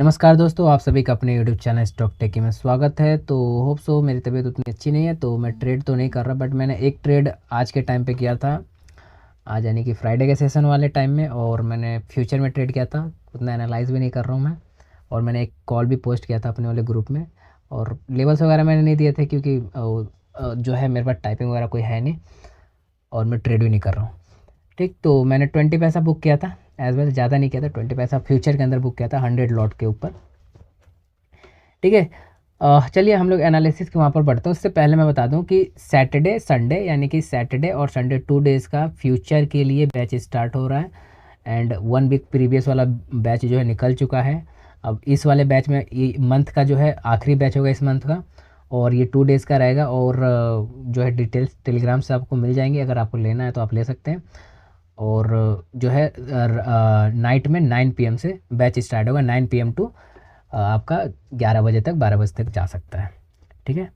नमस्कार दोस्तों, आप सभी का अपने यूट्यूब चैनल स्टॉक टेकी में स्वागत है। तो होप सो मेरी तबीयत उतनी अच्छी नहीं है तो मैं ट्रेड तो नहीं कर रहा, बट मैंने एक ट्रेड आज के टाइम पे किया था, आज यानी कि फ्राइडे के सेशन वाले टाइम में। और मैंने फ्यूचर में ट्रेड किया था, उतना एनालाइज भी नहीं कर रहा हूँ मैं। और मैंने एक कॉल भी पोस्ट किया था अपने वाले ग्रुप में, और लेवल्स वगैरह मैंने नहीं दिए थे क्योंकि जो है मेरे पास टाइपिंग वगैरह कोई है नहीं और मैं ट्रेड भी नहीं कर रहा हूँ। ठीक, तो मैंने 20 पैसा बुक किया था एज वेल, ज़्यादा नहीं किया था, 20 पैसा फ्यूचर के अंदर बुक किया था 100 लॉट के ऊपर। ठीक है, चलिए हम लोग एनालिसिस के वहाँ पर बढ़ते हैं। उससे पहले मैं बता दूं कि सैटरडे संडे यानी कि सैटरडे और संडे 2 डेज़ का फ्यूचर के लिए बैच स्टार्ट हो रहा है। एंड 1 वीक प्रीवियस वाला बैच जो है निकल चुका है। अब इस वाले बैच में ये मंथ का जो है आखिरी बैच होगा इस मंथ का, और ये 2 डेज़ का रहेगा। और जो है डिटेल्स टेलीग्राम से आपको मिल जाएंगी, अगर आपको लेना है तो आप ले सकते हैं। और जो है नाइट में 9 PM से बैच स्टार्ट होगा, 9 PM टू आपका 11 बजे तक, 12 बजे तक जा सकता है। ठीक है,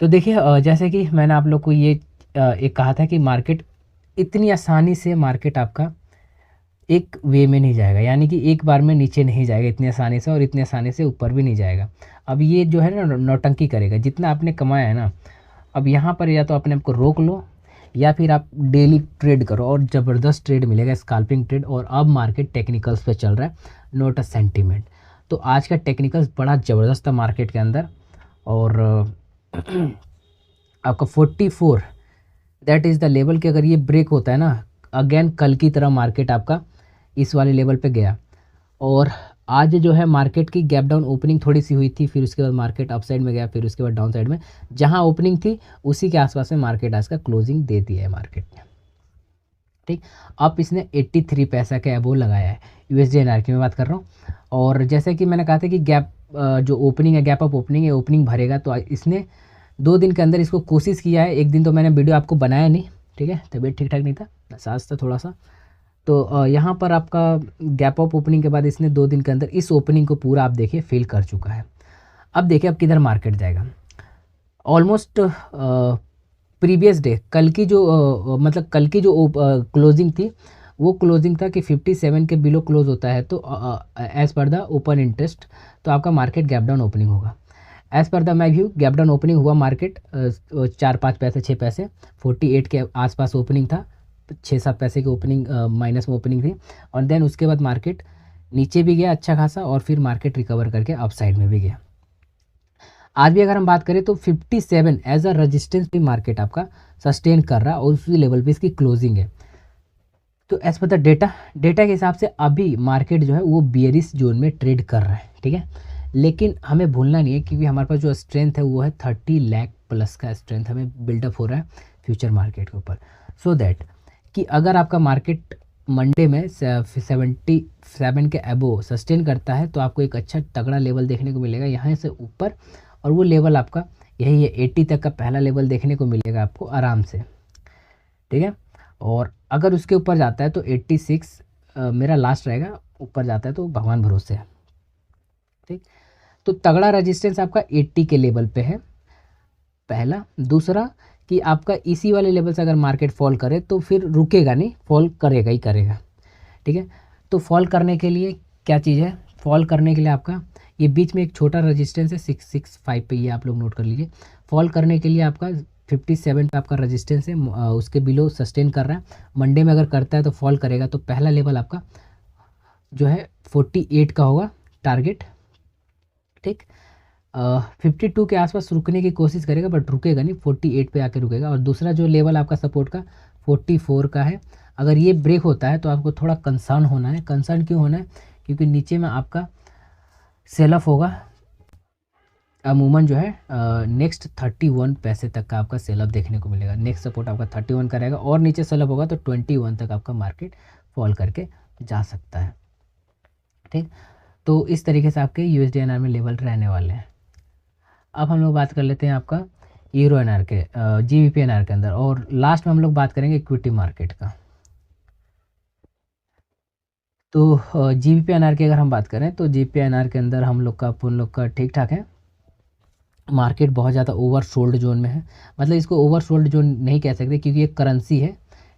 तो देखिए जैसे कि मैंने आप लोग को ये एक कहा था कि मार्केट इतनी आसानी से मार्केट आपका एक वे में नहीं जाएगा, यानी कि एक बार में नीचे नहीं जाएगा इतनी आसानी से, और इतनी आसानी से ऊपर भी नहीं जाएगा। अब ये जो है ना नौटंकी करेगा, जितना आपने कमाया है ना, अब यहाँ पर या तो अपने आपको रोक लो या फिर आप डेली ट्रेड करो, और ज़बरदस्त ट्रेड मिलेगा, स्कैल्पिंग ट्रेड। और अब मार्केट टेक्निकल्स पे चल रहा है, नोट अ सेंटीमेंट। तो आज का टेक्निकल्स बड़ा ज़बरदस्त था मार्केट के अंदर। और आपका 44 दैट इज़ द लेवल के अगर ये ब्रेक होता है ना, अगेन कल की तरह मार्केट आपका इस वाले लेवल पे गया। और आज जो है मार्केट की गैप डाउन ओपनिंग थोड़ी सी हुई थी, फिर उसके बाद मार्केट अप साइड में गया, फिर उसके बाद डाउन साइड में, जहां ओपनिंग थी उसी के आसपास में मार्केट आज का क्लोजिंग दे दिया है मार्केट ने। ठीक, अब इसने 83 पैसा के अबो लगाया है, USD/NR की मैं बात कर रहा हूँ। और जैसे कि मैंने कहा था कि गैप जो ओपनिंग है, गैप अप ओपनिंग है, ओपनिंग भरेगा। तो इसने 2 दिन के अंदर इसको कोशिश किया है। एक दिन तो मैंने वीडियो आपको बनाया नहीं, ठीक है, तबीयत ठीक ठाक नहीं था, सांस था थोड़ा सा। तो यहाँ पर आपका गैप अप ओपनिंग के बाद इसने 2 दिन के अंदर इस ओपनिंग को पूरा आप देखिए फिल कर चुका है। अब देखिए अब किधर मार्केट जाएगा। ऑलमोस्ट प्रीवियस डे कल की जो मतलब कल की जो क्लोजिंग थी, वो क्लोजिंग था कि 57 के बिलो क्लोज होता है तो as per the open interest तो आपका मार्केट गैप डाउन ओपनिंग होगा। As per the my view gap down opening हुआ मार्केट 4-5 पैसे 6 पैसे 48 के आसपास ओपनिंग था, 6-7 पैसे की ओपनिंग माइनस में ओपनिंग थी। और देन उसके बाद मार्केट नीचे भी गया अच्छा खासा, और फिर मार्केट रिकवर करके अप साइड में भी गया। आज भी अगर हम बात करें तो 57 एज अ रजिस्टेंस भी मार्केट आपका सस्टेन कर रहा है, और उसी लेवल पे इसकी क्लोजिंग है। तो एज पर द डेटा के हिसाब से अभी मार्केट जो है वो बियरिश जोन में ट्रेड कर रहा है। ठीक है, लेकिन हमें भूलना नहीं है क्योंकि हमारे पास जो स्ट्रेंथ है वो है 30 लाख प्लस का स्ट्रेंथ हमें बिल्डअप हो रहा है फ्यूचर मार्केट के ऊपर। सो दैट कि अगर आपका मार्केट मंडे में 77 के अबो सस्टेन करता है तो आपको एक अच्छा तगड़ा लेवल देखने को मिलेगा यहाँ से ऊपर। और वो लेवल आपका यही है, 80 तक का पहला लेवल देखने को मिलेगा आपको आराम से। ठीक है, और अगर उसके ऊपर जाता है तो 86 मेरा लास्ट रहेगा, ऊपर जाता है तो भगवान भरोसे है। ठीक, तो तगड़ा रेजिस्टेंस आपका 80 के लेवल पे है पहला। दूसरा कि आपका इसी वाले लेवल से अगर मार्केट फॉल करे तो फिर रुकेगा नहीं, फॉल करेगा ही करेगा। ठीक है, तो फॉल करने के लिए क्या चीज़ है, फॉल करने के लिए आपका ये बीच में एक छोटा रेजिस्टेंस है 665 पे, ये आप लोग नोट कर लीजिए। फॉल करने के लिए आपका 57 पे आपका रेजिस्टेंस है, उसके बिलो सस्टेन कर रहा है। मंडे में अगर करता है तो फॉल करेगा, तो पहला लेवल आपका जो है 48 का होगा टारगेट। ठीक, 52 के आसपास रुकने की कोशिश करेगा बट रुकेगा नहीं, 48 पे आके रुकेगा। और दूसरा जो लेवल आपका सपोर्ट का 44 का है, अगर ये ब्रेक होता है तो आपको थोड़ा कंसर्न होना है। कंसर्न क्यों होना है, क्योंकि नीचे में आपका सेल ऑफ होगा अमूमन जो है नेक्स्ट 31 पैसे तक का आपका सेल ऑफ देखने को मिलेगा। नेक्स्ट सपोर्ट आपका 31 का रहेगा, और नीचे सेल ऑफ होगा तो 21 तक आपका मार्केट फॉल करके जा सकता है। ठीक, तो इस तरीके से आपके USD/NR में लेवल रहने वाले हैं। अब हम लोग बात कर लेते हैं आपका EUR/NR के GBP/NR के अंदर, और लास्ट में हम लोग बात करेंगे इक्विटी मार्केट का। तो GBP/NR की अगर हम बात करें तो GBP/NR के अंदर हम लोग का ठीक ठाक है। मार्केट बहुत ज़्यादा ओवर सोल्ड जोन में है, मतलब इसको ओवर सोल्ड जोन नहीं कह सकते क्योंकि ये करेंसी है।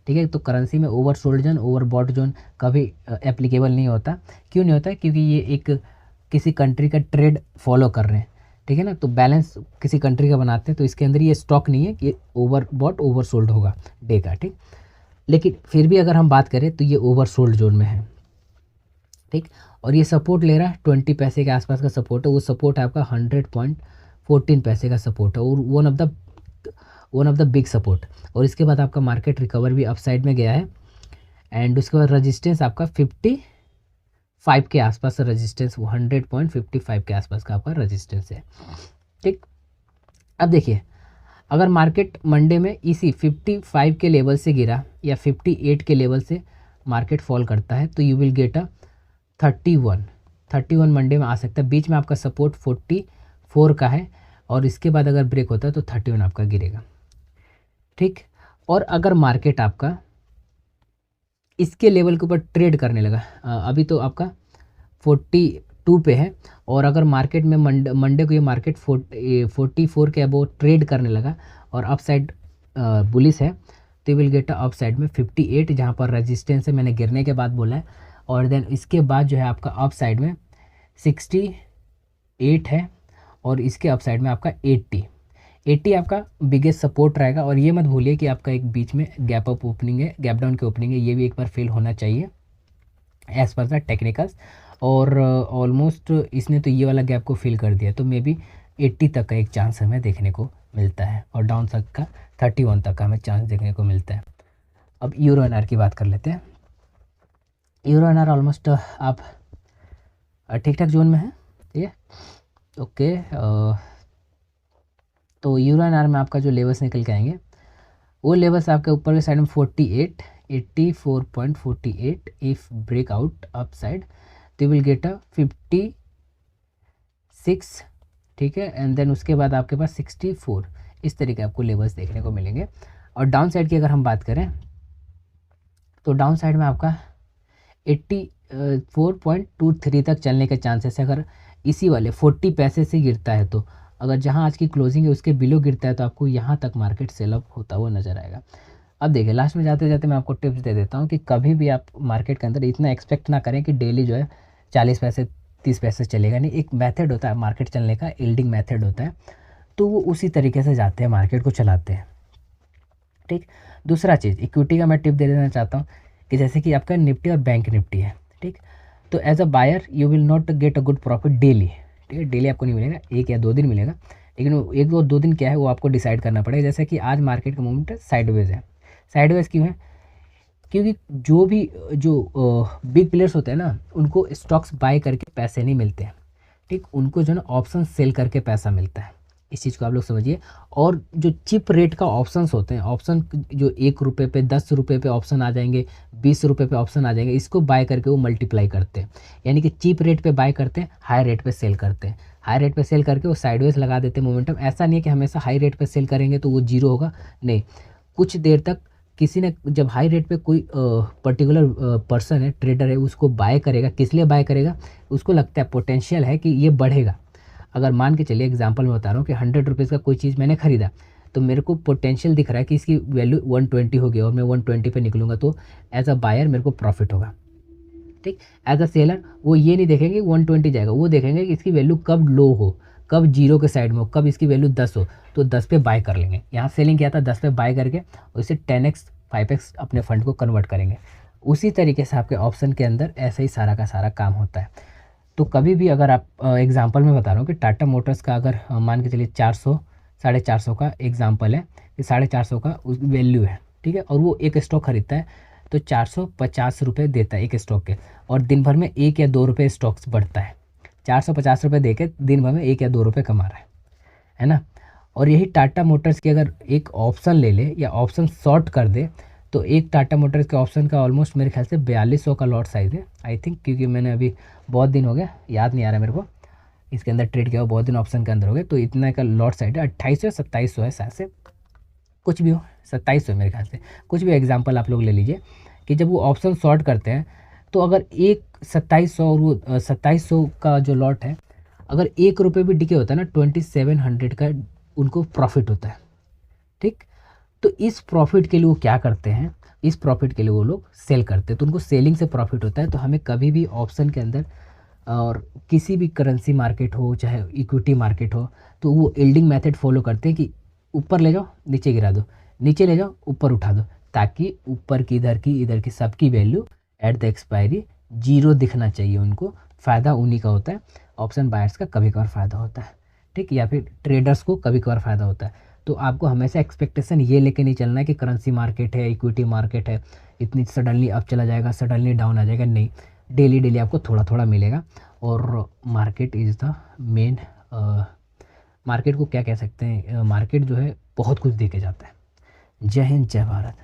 ठीक है, तो करेंसी में over sold zone over bought zone कभी एप्लीकेबल नहीं होता। क्यों नहीं होता, क्योंकि ये एक किसी कंट्री का ट्रेड फॉलो कर रहे हैं, ठीक है ना, तो बैलेंस किसी कंट्री का बनाते हैं, तो इसके अंदर ये स्टॉक नहीं है कि ओवर बॉट ओवर सोल्ड होगा डे का, ठीक। लेकिन फिर भी अगर हम बात करें तो ये ओवर सोल्ड जोन में है, ठीक। और ये सपोर्ट ले रहा है 20 पैसे के आसपास का सपोर्ट है, वो सपोर्ट है आपका 100.14 पैसे का सपोर्ट है, और one of the big support. और इसके बाद आपका मार्केट रिकवर भी अपसाइड में गया है, एंड उसके बाद रजिस्टेंस आपका 55 के आसपास रजिस्टेंस, 100.55 के आसपास का आपका रजिस्टेंस है, ठीक। अब देखिए, अगर मार्केट मंडे में इसी 55 के लेवल से गिरा या 58 के लेवल से मार्केट फॉल करता है, तो you will get a 31 Monday में आ सकता है। बीच में आपका सपोर्ट 44 का है, और इसके बाद अगर ब्रेक होता है तो 31 आपका गिरेगा, ठीक। और अगर मार्केट आपका इसके लेवल के ऊपर ट्रेड करने लगा, अभी तो आपका 42 पे है, और अगर मार्केट में मंडे को ये मार्केट 44 के अबो ट्रेड करने लगा और अपसाइड बुलिश है, तो you will get up side में 58, जहाँ पर रेजिस्टेंस है, मैंने गिरने के बाद बोला है। और देन इसके बाद जो है आपका अप साइड में 68 है, और इसके अप साइड में आपका 80 आपका बिगेस्ट सपोर्ट रहेगा। और ये मत भूलिए कि आपका एक बीच में गैप अप ओपनिंग है, गैप डाउन की ओपनिंग है, ये भी एक बार फेल होना चाहिए एज पर द टेक्निकल्स। और ऑलमोस्ट इसने तो ये वाला गैप को फिल कर दिया, तो मे बी 80 तक का एक चांस हमें देखने को मिलता है, और डाउन तक का 31 तक का हमें चांस देखने को मिलता है। अब यूरो एनआर की बात कर लेते हैं। यूरो एनआर ऑलमोस्ट आप ठीक ठाक जोन में है, ठीक है, ओके। तो यूरो एनआर में आपका जो लेवल्स निकल के आएंगे, वो लेवल्स आपके ऊपर के साइड में 48, 84.48, इफ ब्रेकआउट अप साइड तो विल गेट अ 56, ठीक है, एंड देन उसके बाद आपके पास 64, इस तरीके आपको लेवल्स देखने को मिलेंगे। और डाउन साइड की अगर हम बात करें, तो डाउन साइड में आपका 84.23 तक चलने के चांसेस है, अगर इसी वाले 40 पैसे से गिरता है तो। अगर जहां आज की क्लोजिंग है उसके बिलो गिरता है तो आपको यहां तक मार्केट सेल अप होता हुआ नजर आएगा। अब देखिए, लास्ट में जाते जाते मैं आपको टिप्स दे देता हूं कि कभी भी आप मार्केट के अंदर इतना एक्सपेक्ट ना करें कि डेली जो है 40 पैसे 30 पैसे चलेगा, नहीं। एक मेथड होता है मार्केट चलने का, यील्डिंग मेथड होता है, तो वो उसी तरीके से जाते हैं, मार्केट को चलाते हैं, ठीक। दूसरा चीज़, इक्विटी का मैं टिप दे देना चाहता हूँ कि जैसे कि आपका निफ्टी और बैंक निफ्टी है, ठीक। तो as a buyer you will not get a good profit daily, ठीक है, डेली आपको नहीं मिलेगा, 1 या 2 दिन मिलेगा, लेकिन वो 1-2 दिन क्या है वो आपको डिसाइड करना पड़ेगा। जैसे कि आज मार्केट का मूवमेंट साइडवेज है। साइडवेज क्यों है? क्योंकि जो बिग प्लेयर्स होते हैं ना, उनको स्टॉक्स बाय करके पैसे नहीं मिलते हैं, ठीक। उनको जो ना ऑप्शन सेल करके पैसा मिलता है, इस चीज़ को आप लोग समझिए। और जो चिप रेट का ऑप्शंस होते हैं, ऑप्शन जो 1 रुपये पे 10 रुपये पे ऑप्शन आ जाएंगे, 20 रुपये पे ऑप्शन आ जाएंगे, इसको बाय करके वो मल्टीप्लाई करते हैं। यानी कि चीप रेट पे बाय करते हैं, हाई रेट पे सेल करते हैं, हाई रेट पे सेल करके वो साइडवेज लगा देते हैं मोमेंटम। ऐसा नहीं है कि हमेशा हाई रेट पे सेल करेंगे तो वो जीरो होगा, नहीं। कुछ देर तक किसी ने जब हाई रेट पे कोई पर्टिकुलर पर्सन है, ट्रेडर है, उसको बाय करेगा, किस लिए बाय करेगा? उसको लगता है पोटेंशियल है कि ये बढ़ेगा। अगर मान के चलिए, एग्जांपल में बता रहा हूँ कि 100 रुपीज़ का कोई चीज़ मैंने खरीदा, तो मेरे को पोटेंशियल दिख रहा है कि इसकी वैल्यू 120 होगी और मैं 120 पे निकलूँगा, तो एज अ बायर मेरे को प्रॉफिट होगा, ठीक। एज अ सेलर वो ये नहीं देखेंगे 120 जाएगा, वो देखेंगे कि इसकी वैल्यू कब लो हो, कब जीरो के साइड में हो, कब इसकी वैल्यू 10 हो, तो 10 पे बाय कर लेंगे। यहाँ सेलिंग किया था 10 पे बाय करके उसे 10x 5x अपने फंड को कन्वर्ट करेंगे। उसी तरीके से आपके ऑप्शन के अंदर ऐसे ही सारा का सारा काम होता है। तो कभी भी अगर आप एग्जांपल में बता रहा हूँ कि टाटा मोटर्स का अगर मान के चलिए 400 450 का एग्जांपल है कि 450 का उस वैल्यू है, ठीक है, और वो एक स्टॉक खरीदता है तो 450 रुपये देता है एक स्टॉक के, और दिन भर में 1 या 2 रुपये स्टॉक्स बढ़ता है। 450 रुपये दे के दिन भर में 1 या 2 रुपये कमा रहा है ना। और यही टाटा मोटर्स की अगर एक ऑप्शन ले ले या ऑप्शन शॉर्ट कर दे, तो एक टाटा मोटर्स के ऑप्शन का ऑलमोस्ट मेरे ख्याल से 4200 का लॉट साइज़ है, आई थिंक, क्योंकि मैंने अभी बहुत दिन हो गया, याद नहीं आ रहा मेरे को, इसके अंदर ट्रेड किया हुआ बहुत दिन ऑप्शन के अंदर हो गए, तो इतना का लॉट साइड है 2800 2700 है शायद से, कुछ भी हो, 2700 मेरे ख्याल से, कुछ भी एग्जाम्पल आप लोग ले लीजिए कि जब वो ऑप्शन शॉर्ट करते हैं, तो अगर एक 2700 और वो 2700 का जो लॉट है, अगर 1 रुपये भी डिके होता है ना, 2700 का उनको प्रॉफिट होता है, ठीक। तो इस प्रॉफिट के लिए वो क्या करते हैं, इस प्रॉफिट के लिए वो लोग सेल करते हैं, तो उनको सेलिंग से प्रॉफिट होता है। तो हमें कभी भी ऑप्शन के अंदर और किसी भी करेंसी मार्केट हो चाहे इक्विटी मार्केट हो, तो वो यील्डिंग मेथड फॉलो करते हैं कि ऊपर ले जाओ नीचे गिरा दो, नीचे ले जाओ ऊपर उठा दो, ताकि ऊपर की इधर की सबकी value at the expiry zero दिखना चाहिए उनको। फ़ायदा उन्हीं का होता है, ऑप्शन बायर्स का कभी कभार फ़ायदा होता है, ठीक, या फिर ट्रेडर्स को कभी कभार फ़ायदा होता है। तो आपको हमेशा एक्सपेक्टेशन ये लेके नहीं चलना है कि करेंसी मार्केट है, इक्विटी मार्केट है, इतनी सडनली अप चला जाएगा, सडनली डाउन आ जाएगा, नहीं। डेली डेली आपको थोड़ा थोड़ा मिलेगा। और market is the main, market को क्या कह सकते हैं, मार्केट जो है बहुत कुछ दे के जाता है। जय हिंद, जय भारत।